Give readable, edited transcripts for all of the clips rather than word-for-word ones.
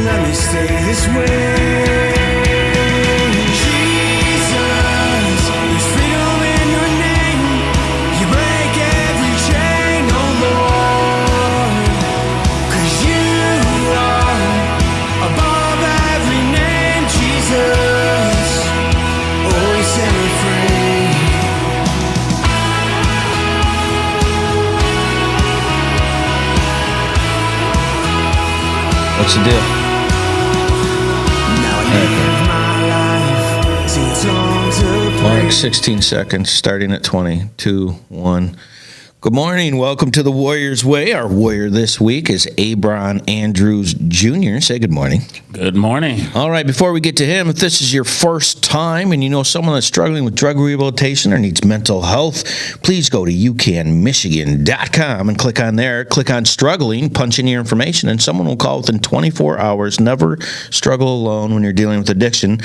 Let me stay this way. Jesus, there's freedom in your name. You break every chain, oh Lord. 'Cause you are above every name, Jesus. Oh, you set me free. What's the deal? Like 16 seconds, starting at 20, 2, 1. Good morning. Welcome to the Warrior's Way. Our warrior this week is Abron Andrews Jr. Say good morning. Good morning. All right, before we get to him, if this is your first time and you know someone that's struggling with drug rehabilitation or needs mental health, please go to UCANMichigan.com and click on there. Click on struggling, punch in your information, and someone will call within 24 hours. Never struggle alone when you're dealing with addiction.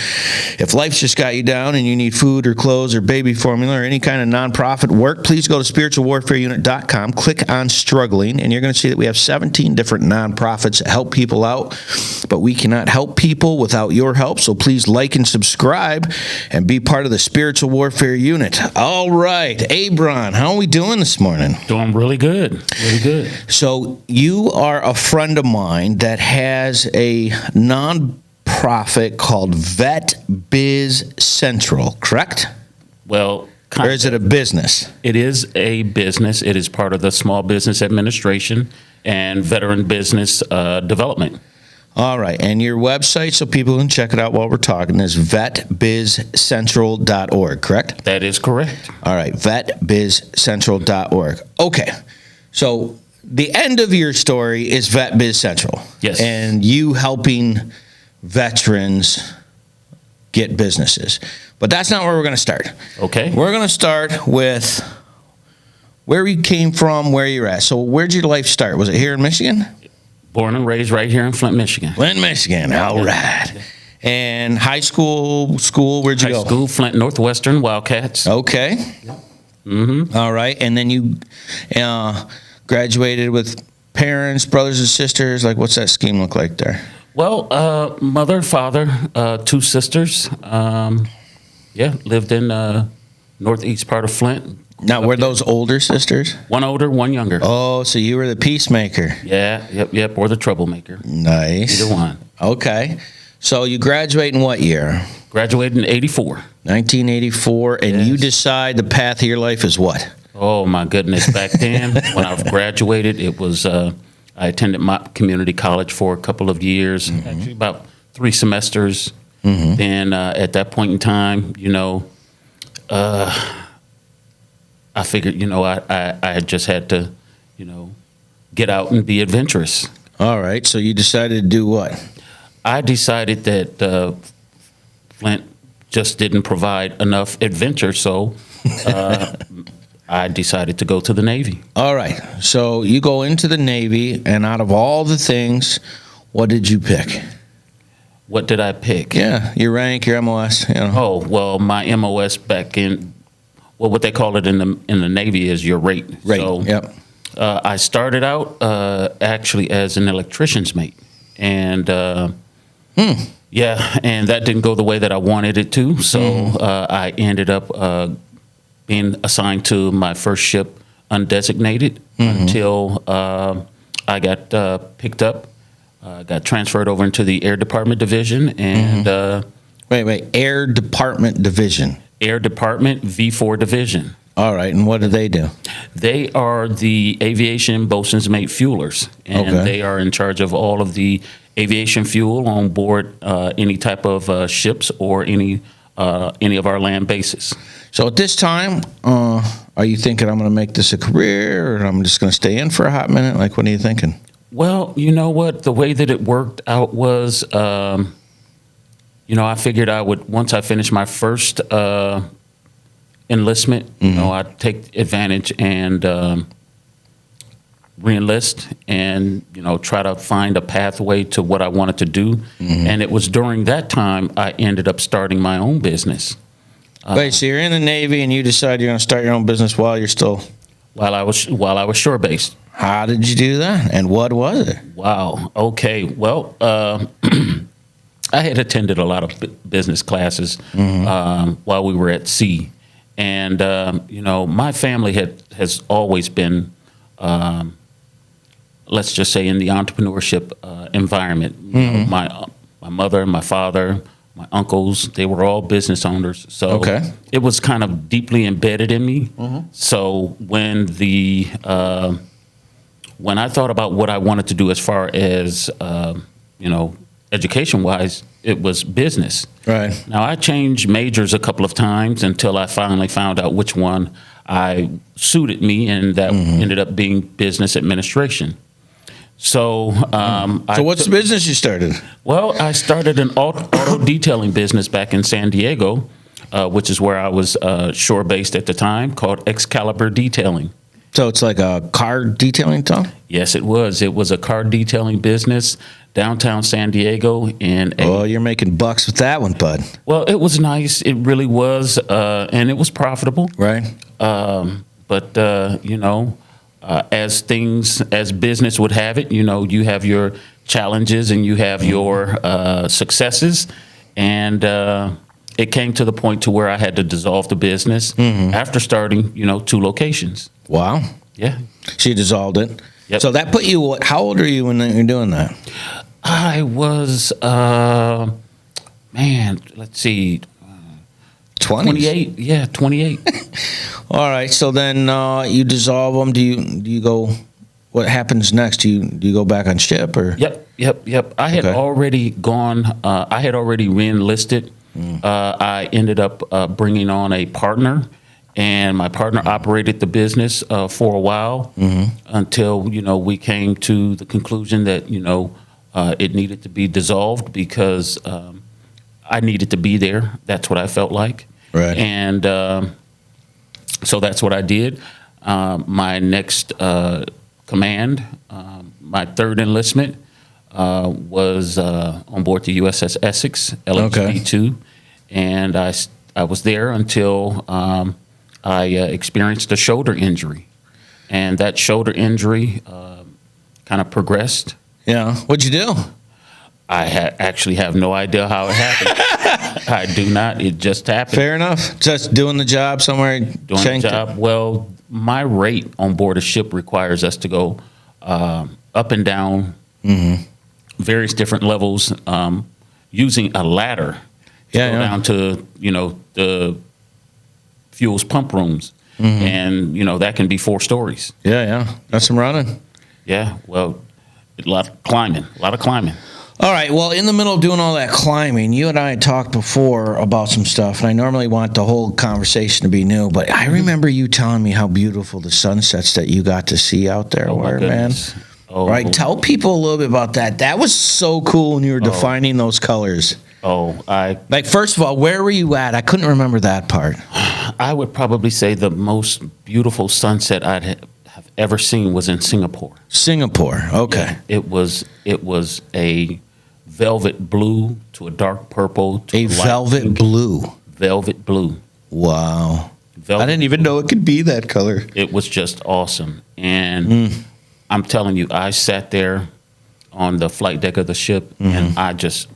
If life's just got you down and you need food or clothes or baby formula or any kind of nonprofit work, please go to spiritualwarfareunt.com, click on struggling, and you're going to see that we have 17 different nonprofits that help people out, but we cannot help people without your help, so please like and subscribe and be part of the Spiritual Warfare Unit. All right, Abron, how are we doing this morning? Doing really good, really good. So you are a friend of mine that has a nonprofit called Vet Biz Central, correct? Well, or is it a business? It is a business. It is part of the Small Business Administration and Veteran Business Development. All right, and your website, so people can check it out while we're talking, is vetbizcentral.org, correct? That is correct. All right, vetbizcentral.org. Okay, so the end of your story is Vet Biz Central. Yes. And you helping veterans get businesses. But that's not where we're going to start. Okay. We're going to start with where you came from, where you're at. So where'd your life start? Was it here in Michigan? Born and raised right here in Flint, Michigan. Flint, Michigan. All right. And high school, where'd you go? High school, Flint Northwestern Wildcats. Okay. Mm-hmm. All right. And then you graduated with parents, brothers and sisters. Like, what's that scheme look like there? Well, mother, father, 2 sisters. Lived in northeast part of Flint. Now, were those older sisters? One older, one younger. Oh, so you were the peacemaker. Yeah, yep, or the troublemaker. Nice. Either one. Okay. So you graduate in what year? Graduated in 84. 1984, and Yes. you decide the path of your life is what? Oh, my goodness. Back then, when I graduated, it was, I attended my community college for a couple of years, actually about 3 semesters. Mm-hmm. Then at that point in time, I figured, I just had to, get out and be adventurous. All right. So you decided to do what? I decided that Flint just didn't provide enough adventure, so I decided to go to the Navy. All right. So you go into the Navy, and out of all the things, what did you pick? What did I pick? Yeah, your rank, your MOS. Oh, well, my MOS back in, what they call it in the Navy is your rate. Rate, so, yep. I started out actually as an electrician's mate, and and that didn't go the way that I wanted it to. So I ended up being assigned to my first ship undesignated until I got picked up. Got transferred over into the Air Department Division, and Wait, Air Department Division. Air Department V4 Division. All right, and what do? They are the aviation bosun's mate fuelers, and they are in charge of all of the aviation fuel on board any type of ships or any any of our land bases. So at this time, are you thinking I'm going to make this a career, or I'm just going to stay in for a hot minute? Like, what are you thinking? Well, you know what? The way that it worked out was, I figured I would, once I finished my first enlistment, I'd take advantage and re-enlist and, try to find a pathway to what I wanted to do. And it was during that time I ended up starting my own business. Wait, so you're in the Navy and you decide you're going to start your own business while you're still... While I was shore based. How did you do that, and what was it? Wow. Okay. Well, I had attended a lot of business classes while we were at sea, and my family has always been, let's just say, in the entrepreneurship environment. My mother, my father, my uncles, they were all business owners. So it was kind of deeply embedded in me. So when when I thought about what I wanted to do as far as, education-wise, it was business. Right. Now, I changed majors a couple of times until I finally found out which one suited me, and that ended up being business administration. So, what's the business you started? Well, I started an auto detailing business back in San Diego, which is where I was shore-based at the time, called Excalibur Detailing. So it's like a car detailing town? Yes, it was. It was a car detailing business downtown San Diego. You're making bucks with that one, bud. Well, it was nice. It really was, and it was profitable. Right. As business would have it, you have your challenges and you have your successes, and it came to the point to where I had to dissolve the business after starting, 2 locations. Wow. Yeah. So you dissolved it. Yep. So that put you, how old are you when you're doing that? I was, let's see. 28. Yeah, 28. All right. So then you dissolve them. Do you go, what happens next? Do you go back on ship or? Yep. I had already gone, I had already re-enlisted. I ended up bringing on a partner, and my partner operated the business for a while until, we came to the conclusion that, it needed to be dissolved because I needed to be there. That's what I felt like. Right. And so that's what I did. My next command, my third enlistment, was on board the USS Essex, LHD-2. And I was there until I experienced a shoulder injury. And that shoulder injury kind of progressed. Yeah. What'd you do? I actually have no idea how it happened. I do not. It just happened. Fair enough. Just doing the job somewhere. Doing the job. Well, my rate on board a ship requires us to go up and down various different levels using a ladder to go down to, the fuels pump rooms. And, that can be 4 stories. Yeah. That's some running. Yeah. Well, a lot of climbing. All right. Well, in the middle of doing all that climbing, you and I had talked before about some stuff, and I normally want the whole conversation to be new, but I remember you telling me how beautiful the sunsets that you got to see out there were, man. Oh. Right. Tell people a little bit about that. That was so cool when you were defining those colors. Like, first of all, where were you at? I couldn't remember that part. I would probably say the most beautiful sunset I'd have ever seen was in Singapore. Singapore. Okay. Yeah, it was a velvet blue to a dark purple to a velvet pink. Velvet blue. Wow. I didn't even know it could be that color. It was just awesome. And I'm telling you, I sat there on the flight deck of the ship and I just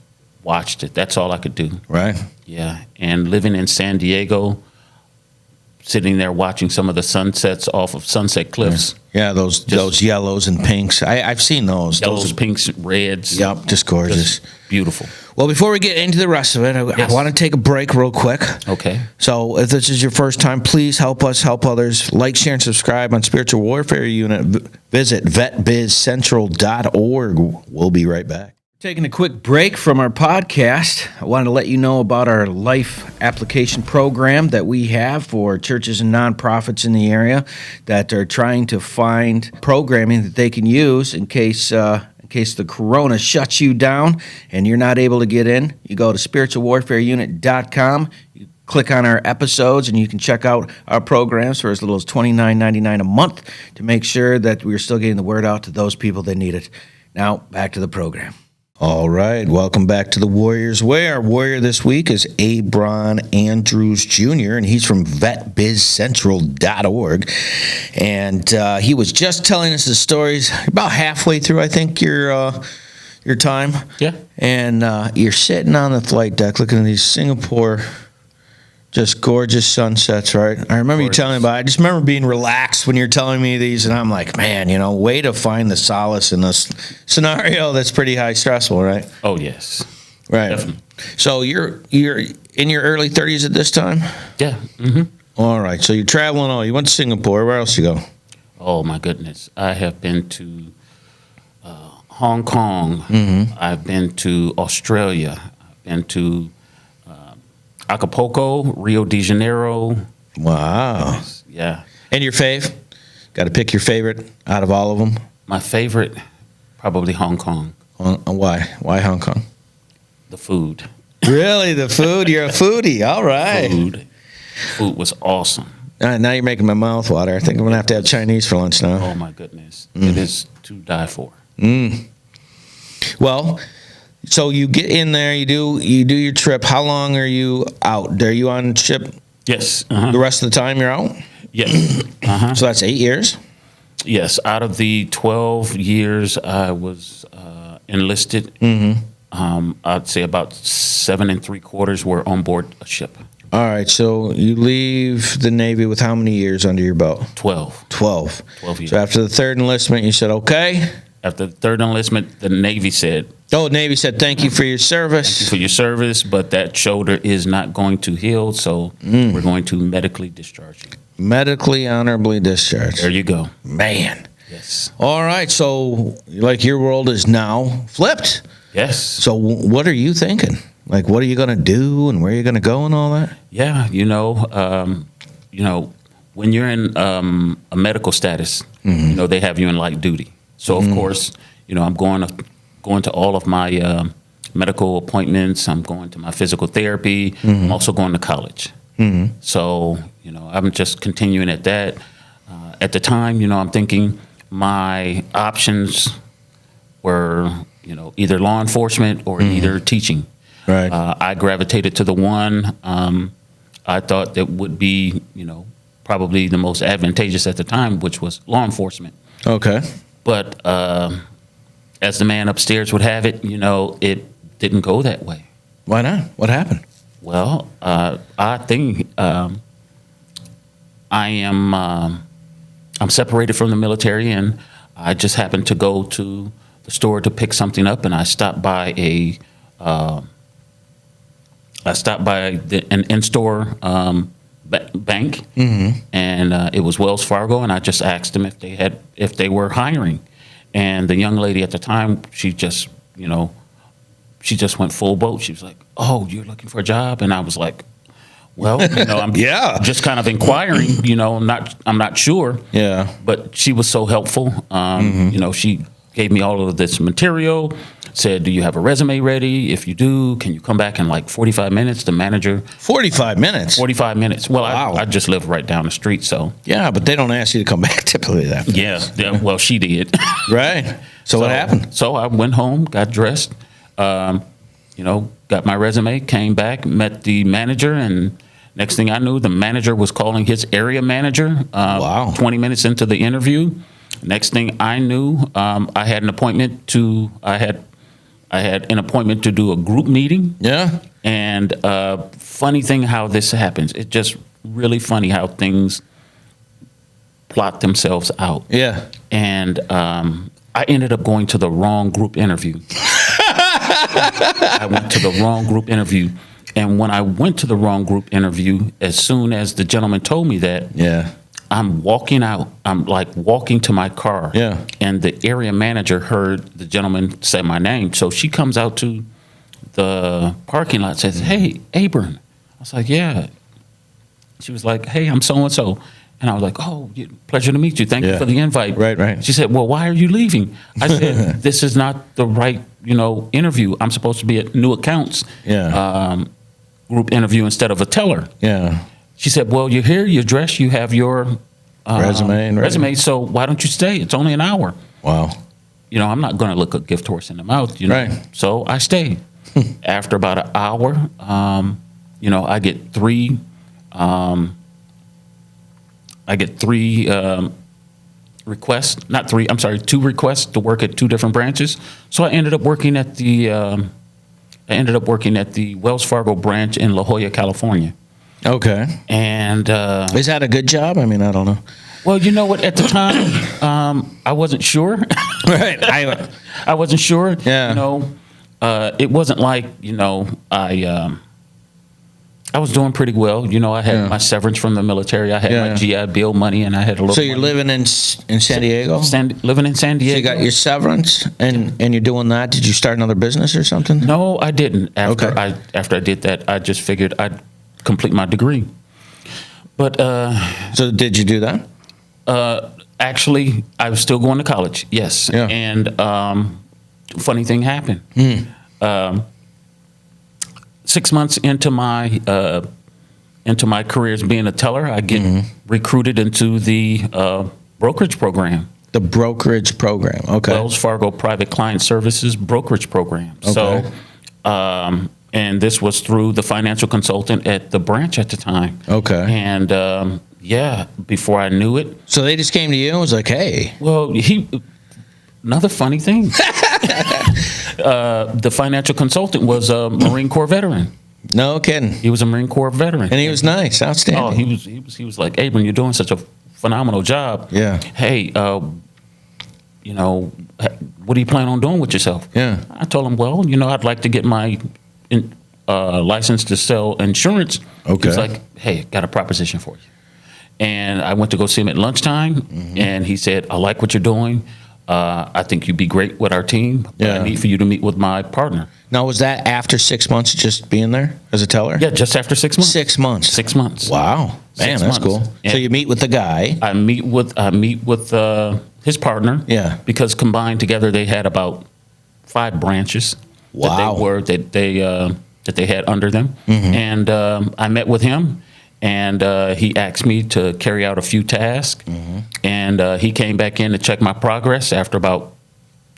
watched it. That's all I could do. Right. Yeah. And living in San Diego, sitting there watching some of the sunsets off of Sunset Cliffs. Yeah, those yellows and pinks. I've seen those. Yellows, pinks, reds. Yep, just gorgeous. Just beautiful. Well, before we get into the rest of it, I want to take a break real quick. Okay. So if this is your first time, please help us help others. Like, share, and subscribe on Spiritual Warfare Unit. Visit vetbizcentral.org. We'll be right back. Taking a quick break from our podcast, I wanted to let you know about our life application program that we have for churches and nonprofits in the area that are trying to find programming that they can use in case the corona shuts you down and you're not able to get in. You go to spiritualwarfareunit.com. You click on our episodes and you can check out our programs for as little as $29.99 a month to make sure that we're still getting the word out to those people that need it. Now, back to the program. All right, welcome back to the Warrior's Way. Our warrior this week is Abron Andrews Jr., and he's from vetbizcentral.org. And he was just telling us the stories about halfway through, I think, your time. Yeah. And you're sitting on the flight deck looking at these Singapore just gorgeous sunsets, right? I remember you telling me about it. I just remember being relaxed when you're telling me these, and I'm like, man, way to find the solace in this scenario that's pretty high stressful, right? Oh, yes. Right. Definitely. So you're in your early 30s at this time? Yeah. Mm-hmm. All right. So you're traveling all. You went to Singapore. Where else you go? Oh, my goodness. I have been to Hong Kong. Mm-hmm. I've been to Australia. I've been to Acapulco, Rio de Janeiro. Wow. Yeah. And your fave? Got to pick your favorite out of all of them? My favorite, probably Hong Kong. Why? Why Hong Kong? The food. Really? The food? You're a foodie. All right. Food was awesome. Now you're making my mouth water. I think I'm going to have Chinese for lunch now. Oh, my goodness. It is to die for. Well, so you get in there, you do your trip. How long are you out? Are you on ship? Yes. The rest of the time you're out? Yes. So that's 8 years? Yes. Out of the 12 years I was enlisted, I'd say about 7 3/4 were on board a ship. All right. So you leave the Navy with how many years under your belt? 12. 12 years. So after the third enlistment, you said, okay. After the third enlistment, the Navy said, Navy said, thank you for your service. "Thank you for your service, but that shoulder is not going to heal, so we're going to medically discharge you." Medically honorably discharged. There you go. Man. Yes. All right. So, your world is now flipped. Yes. So what are you thinking? What are you going to do and where are you going to go and all that? Yeah. When you're in a medical status, they have you in light duty. So, of course, I'm going to all of my medical appointments. I'm going to my physical therapy. I'm also going to college. So, I'm just continuing at that. At the time, I'm thinking my options were, either law enforcement or either teaching. Right. I gravitated to the one I thought that would be, probably the most advantageous at the time, which was law enforcement. Okay. But as the man upstairs would have it, it didn't go that way. Why not? What happened? Well, I think I'm separated from the military, and I just happened to go to the store to pick something up, and I stopped by an in-store bank, and it was Wells Fargo, and I just asked them if they were hiring, and the young lady at the time, she just went full boat. She was like, "Oh, you're looking for a job?" And I was like, "Well, I'm just kind of inquiring. I'm not sure." Yeah. But she was so helpful. She gave me all of this material. Said, "Do you have a resume ready? If you do, can you come back in 45 minutes?" The manager. 45 minutes? 45 minutes. Well, wow. I just live right down the street, so. Yeah, but they don't ask you to come back typically that fast. Yeah, well, she did. Right. So what happened? So I went home, got dressed, got my resume, came back, met the manager, and next thing I knew, the manager was calling his area manager. Wow. 20 minutes into the interview. Next thing I knew, I had an appointment to do a group meeting. Yeah. And funny thing how this happens. It's just really funny how things plot themselves out. Yeah. And I ended up going to the wrong group interview. I went to the wrong group interview. And when I went to the wrong group interview, as soon as the gentleman told me that, I'm walking out. I'm like walking to my car. Yeah. And the area manager heard the gentleman say my name. So she comes out to the parking lot, says, "Hey, Abron." I was like, "Yeah." She was like, "Hey, I'm so-and-so." And I was like, "Oh, pleasure to meet you. Thank you for the invite." Right. She said, "Well, why are you leaving?" I said, "This is not the right, interview. I'm supposed to be at new accounts group interview instead of a teller." Yeah. She said, "Well, you're here, you're dressed, you have your Resume, so why don't you stay? It's only an hour." Wow. I'm not going to look a gift horse in the mouth, Right. So I stayed. After about an hour, I get three requests, not three, I'm sorry, 2 requests to work at 2 different branches. So I ended up working at the Wells Fargo branch in La Jolla, California. Okay. And Is that a good job? I mean, I don't know. well, you know what? At the time, I wasn't sure. Right. I wasn't sure. Yeah. It wasn't like I was doing pretty well. I had my severance from the military. I had my GI Bill money, and I had a little. So you're living in San Diego? Living in San Diego. So you got your severance, and you're doing that. Did you start another business or something? No, I didn't. After I did that, I just figured I'd complete my degree. But So did you do that? actually, I was still going to college. Yes. Yeah. And funny thing happened. 6 months into my career as being a teller, I get recruited into the brokerage program. The brokerage program. Okay. Wells Fargo Private Client Services brokerage program. Okay. So, and this was through the financial consultant at the branch at the time. Okay. And before I knew it, So they just came to you and was like, "Hey." well, another funny thing. The financial consultant was a Marine Corps veteran. No kidding. He was a Marine Corps veteran. And he was nice, outstanding. Oh, he was like, "Abron, you're doing such a phenomenal job. Yeah. Hey, what do you plan on doing with yourself?" Yeah. I told him, "Well, I'd like to get my license to sell insurance." Okay. He's like, "Hey, got a proposition for you." And I went to go see him at lunchtime, and he said, "I like what you're doing. I think you'd be great with our team. But Yeah. I need for you to meet with my partner." Now, was that after 6 months of just being there as a teller? Yeah, just after 6 months. 6 months. 6 months. Wow. Man, 6 that's months. cool. Yeah. So you meet with the guy. I meet with his partner. Yeah. Because combined together they had about 5 branches. Wow. That they had under them. And I met with him, and he asked me to carry out a few tasks. And he came back in to check my progress after about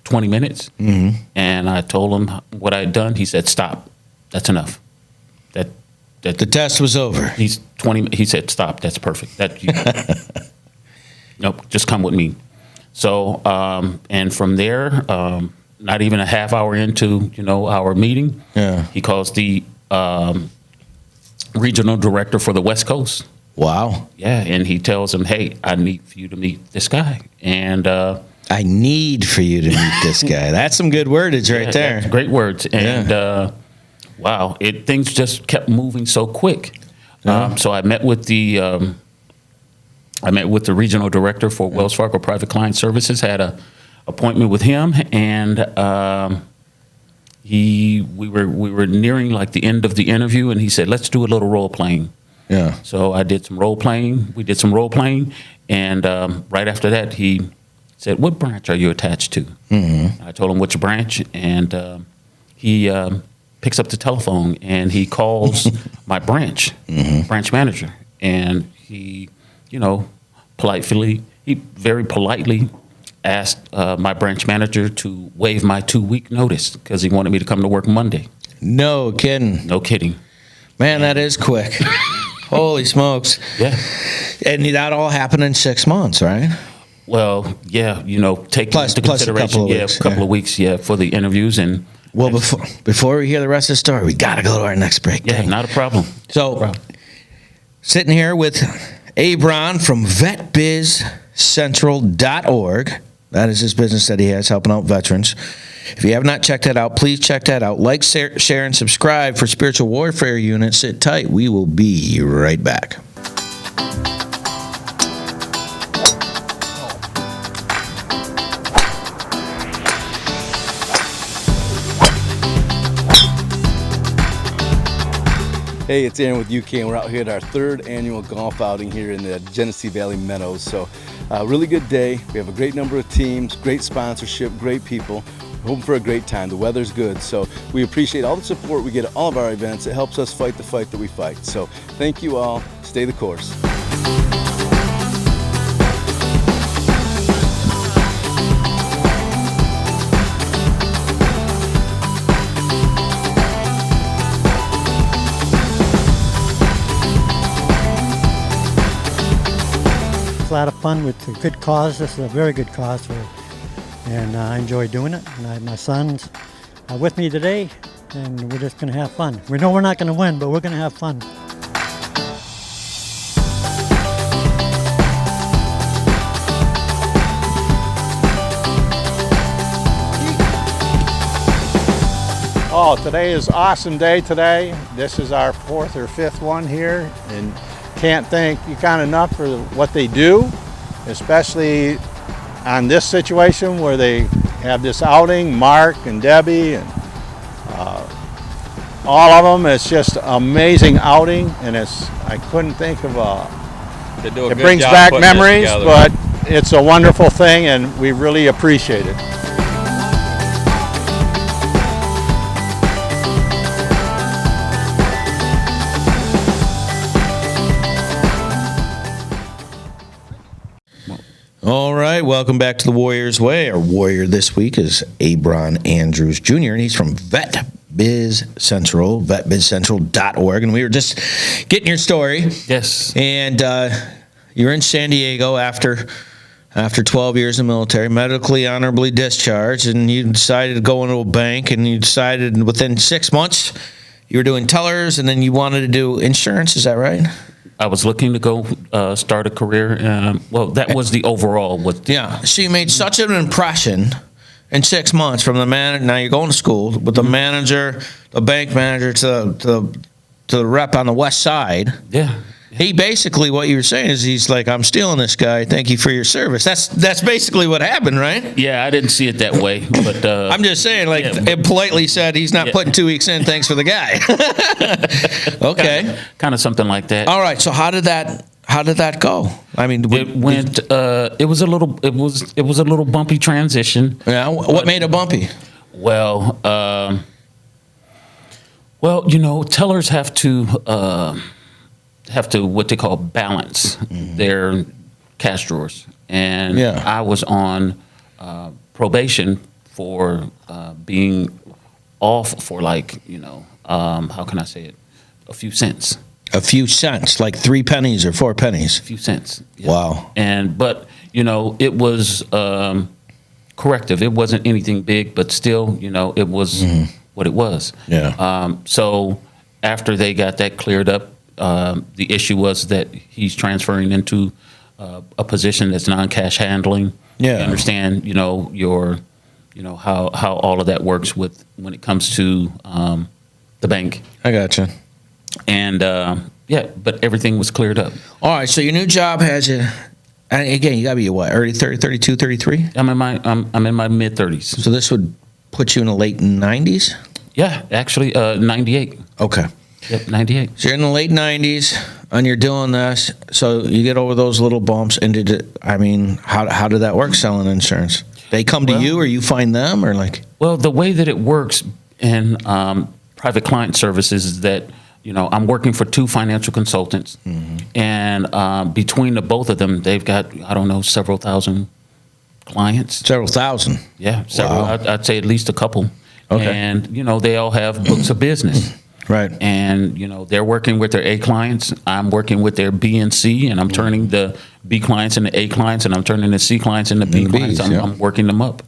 20 minutes. And I told him what I had done. He said, "Stop. That's enough." The test was over. He said, "Stop. That's perfect. Nope, just come with me." So, and from there, not even a half hour into, our meeting, he calls the regional director for the West Coast. Wow. Yeah. And he tells him, "Hey, I need for you to meet this guy." And, I need for you to meet this guy. That's some good wordage right there. that's great words. And, wow, things just kept moving so quick. So I met with the regional director for Wells Fargo Private Client Services, had a appointment with him, and we were nearing like the end of the interview, and he said, "Let's do a little role playing." Yeah. So I did some role playing. We did some role playing, and right after that, he said, "What branch are you attached to?" I told him which branch, and he picks up the telephone and he calls my branch manager, and he, very politely asked my branch manager to waive my 2-week notice because he wanted me to come to work Monday. No kidding. No kidding. Man, that is quick. Holy smokes. Yeah. And that all happened in 6 months, right? Well, yeah, take Plus- into plus a consideration, couple of weeks, a couple yeah. of weeks, for the interviews. And Well, before we hear the rest of the story, we got to go to our next break. yeah, not a problem. So, sitting here with Abron from vetbizcentral.org. That is his business that he has, helping out veterans. If you have not checked that out, please check that out. Like, share, and subscribe for Spiritual Warfare Unit. Sit tight. We will be right back. Hey, it's Aaron with UCAN. We're out here at our third annual golf outing here in the Genesee Valley Meadows. So, really good day. We have a great number of teams, great sponsorship, great people. Hoping for a great time. The weather's good. So, we appreciate all the support we get at all of our events. It helps us fight the fight that we fight. So, thank you all. Stay the course. A lot of fun with a good cause. This is a very good cause, and I enjoy doing it. And my sons are with me today, and we're just going to have fun. We know we're not going to win, but we're going to have fun. Oh, today is an awesome day today. This is our fourth or fifth one here, and can't thank UCAN enough for what they do, especially on this situation where they have this outing. Mark and Debbie and all of them. It's just an amazing outing, and I couldn't think of it brings back memories, but it's a wonderful thing, and we really appreciate it. All right, welcome back to the Warriors Way. Our warrior this week is Abron Andrews Jr., and he's from Vet Biz Central, vetbizcentral.org. And we were just getting your story. Yes. And you're in San Diego after 12 years in the military, medically honorably discharged, and you decided to go into a bank, and you decided within 6 months you were doing tellers, and then you wanted to do insurance. Is that right? I was looking to go start a career. Well, that was the overall. Yeah. So you made such an impression in 6 months from the manager. Now you're going to school with the manager, the bank manager, to the rep on the west side. Yeah. He basically, what you were saying is, he's like, I'm stealing this guy. Thank you for your service. That's basically what happened, right? Yeah, I didn't see it that way, but I'm just saying, like, it politely said he's not putting 2 weeks in. Thanks for the guy. Okay. Kind of something like that. All right. So how did that go? I mean, It went. It was a little bumpy transition. Yeah. What made it bumpy? Well, tellers have to what they call balance their cash drawers, and I was on probation for being off for how can I say it, a few cents. A few cents, like 3 pennies or 4 pennies. A few cents. Yeah. Wow. But it was corrective. It wasn't anything big, but still, it was what it was. Yeah. So after they got that cleared up, the issue was that he's transferring into a position that's non-cash handling. Yeah. You understand, how all of that works when it comes to the bank. I gotcha. And but everything was cleared up. All right, so your new job has you, and again, you got to be what, early 30, 32, 33? I'm in my mid 30s. So this would put you in the late 90s? Yeah, actually 98. Okay. Yep, 98. So you're in the late 90s, and you're doing this, so you get over those little bumps, and how did that work, selling insurance? They come to you, or you find them, or like? Well, the way that it works in private client services is that, I'm working for 2 financial consultants, and between the both of them, they've got, several thousand clients. Several thousand? Yeah, several. Wow. I'd say at least a couple. Okay. And, they all have books of business. Right. And, they're working with their A clients. I'm working with their B and C, and I'm turning the B clients into A clients, and I'm turning the C clients into B clients. I'm working them up.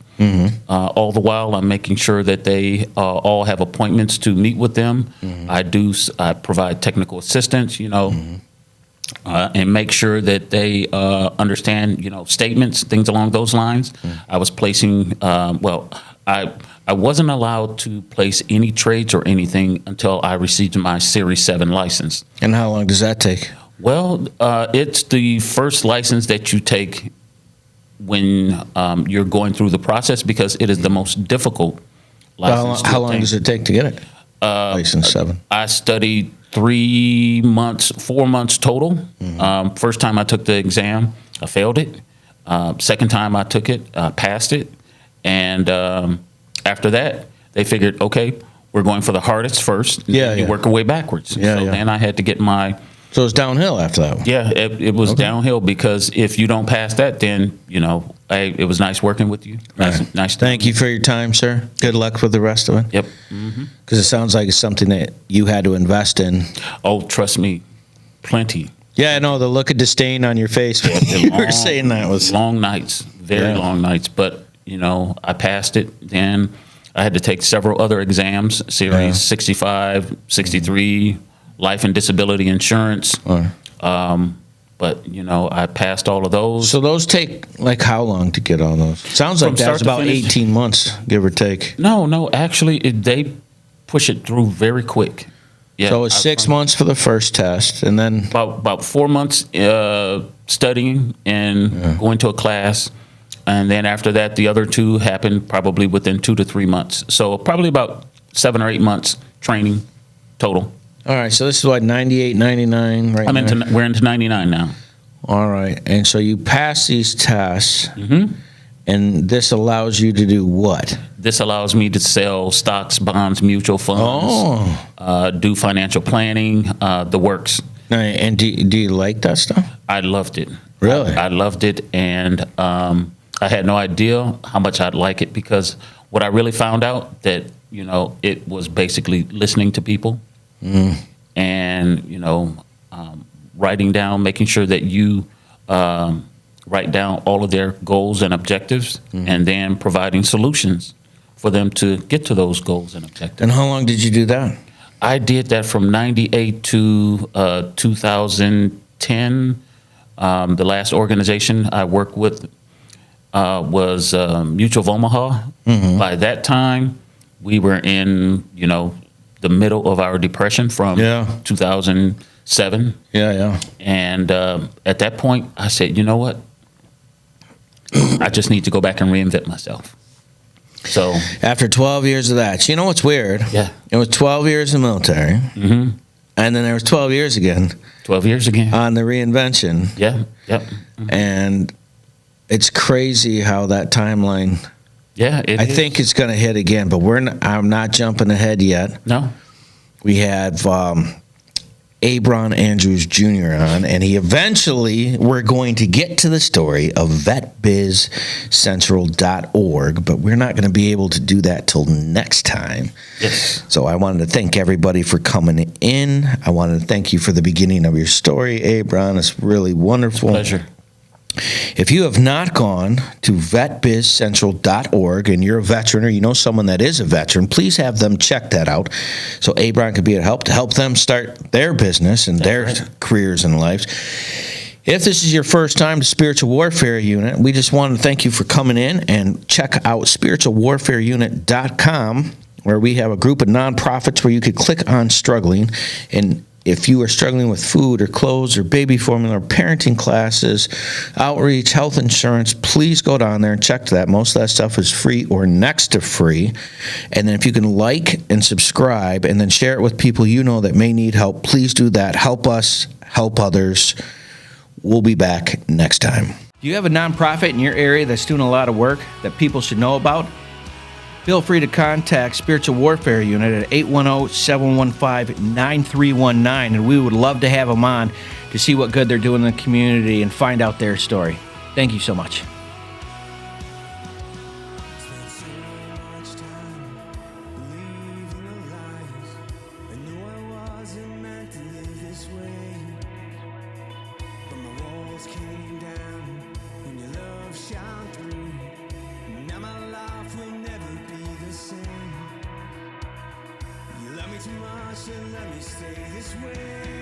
All the while, I'm making sure that they all have appointments to meet with them. I provide technical assistance, and make sure that they understand, statements, things along those lines. I was placing, I wasn't allowed to place any trades or anything until I received my Series 7 license. And how long does that take? Well, it's the first license that you take when you're going through the process, because it is the most difficult license. How long does it take to get it? License 7. I studied 4 months total. First time I took the exam, I failed it. Second time I took it, I passed it. And after that, they figured, okay, we're going for the hardest first. Yeah, You yeah. work your way backwards. Yeah, So yeah. then I had to get my, So it's downhill after that. yeah, it was downhill, because if you don't pass that, then, it was nice working with you. Nice. Thank you for your time, sir. Good luck with the rest of it. Yep. Because it sounds like it's something that you had to invest in. Oh, trust me, plenty. Yeah, I know the look of disdain on your face when you were saying that was. Long nights, very Yeah. long nights. But, I passed it. Then I had to take several other exams, Series Yeah. 65, 63, life and disability insurance. But, I passed all of those. So those take like how long to get all those? Sounds like From that start was to about finish? 18 months, give or take. No, actually, they push it through very quick. Yeah, So it's 6 months for the first test, and then about 4 months studying and going to a class, and then after that, the other two happened probably within 2 to 3 months. So probably about 7 or 8 months training total. all right. So this is what 98, 99, right? now? We're into 99 now. All right, and so you pass these tests, Mm-hmm. and this allows you to do what? This allows me to sell stocks, bonds, mutual funds, do financial planning, the works. And do you like that stuff? I loved it. Really? I loved it, and I had no idea how much I'd like it, because what I really found out that it was basically listening to people, and writing down, making sure that you write down all of their goals and objectives, and then providing solutions for them to get to those goals and objectives. And how long did you do that? I did that from 98 to 2010. The last organization I worked with was Mutual of Omaha. By that time, we were in, the middle of our depression from 2007. Yeah. And at that point, I said, you know what? I just need to go back and reinvent myself. So After 12 years of that, you know what's weird? Yeah. It was 12 years in the military, and then there was 12 years again 12 years again. on the reinvention, Yeah. Yep. and it's crazy how that timeline. Yeah. I think it's going to hit again, but I'm not jumping ahead yet. No. We had Abron Andrews Jr. on, and we're going to get to the story of vetbizcentral.org, but we're not going to be able to do that till next time. Yes. So I wanted to thank everybody for coming in. I wanted to thank you for the beginning of your story, Abron. It's really wonderful. Pleasure. If you have not gone to vetbizcentral.org and you're a veteran or you know someone that is a veteran, please have them check that out so Abron could be a help to help them start their business and their careers and lives. If this is your first time to Spiritual Warfare Unit, we just want to thank you for coming in, and check out spiritualwarfareunit.com, where we have a group of nonprofits where you could click on struggling. And if you are struggling with food or clothes or baby formula or parenting classes, outreach, health insurance, please go down there and check that. Most of that stuff is free or next to free. And then if you can like and subscribe and then share it with people you know that may need help, please do that. Help us, help others. We'll be back next time. Do you have a nonprofit in your area that's doing a lot of work that people should know about? Feel free to contact Spiritual Warfare Unit at 810-715-9319, and we would love to have them on to see what good they're doing in the community and find out their story. Thank you so much. Spent so much time believing the lies. I knew I wasn't meant to live this way, but my walls came down when your love shone through. Now my life will never be the same. You love me too much to let me stay this way.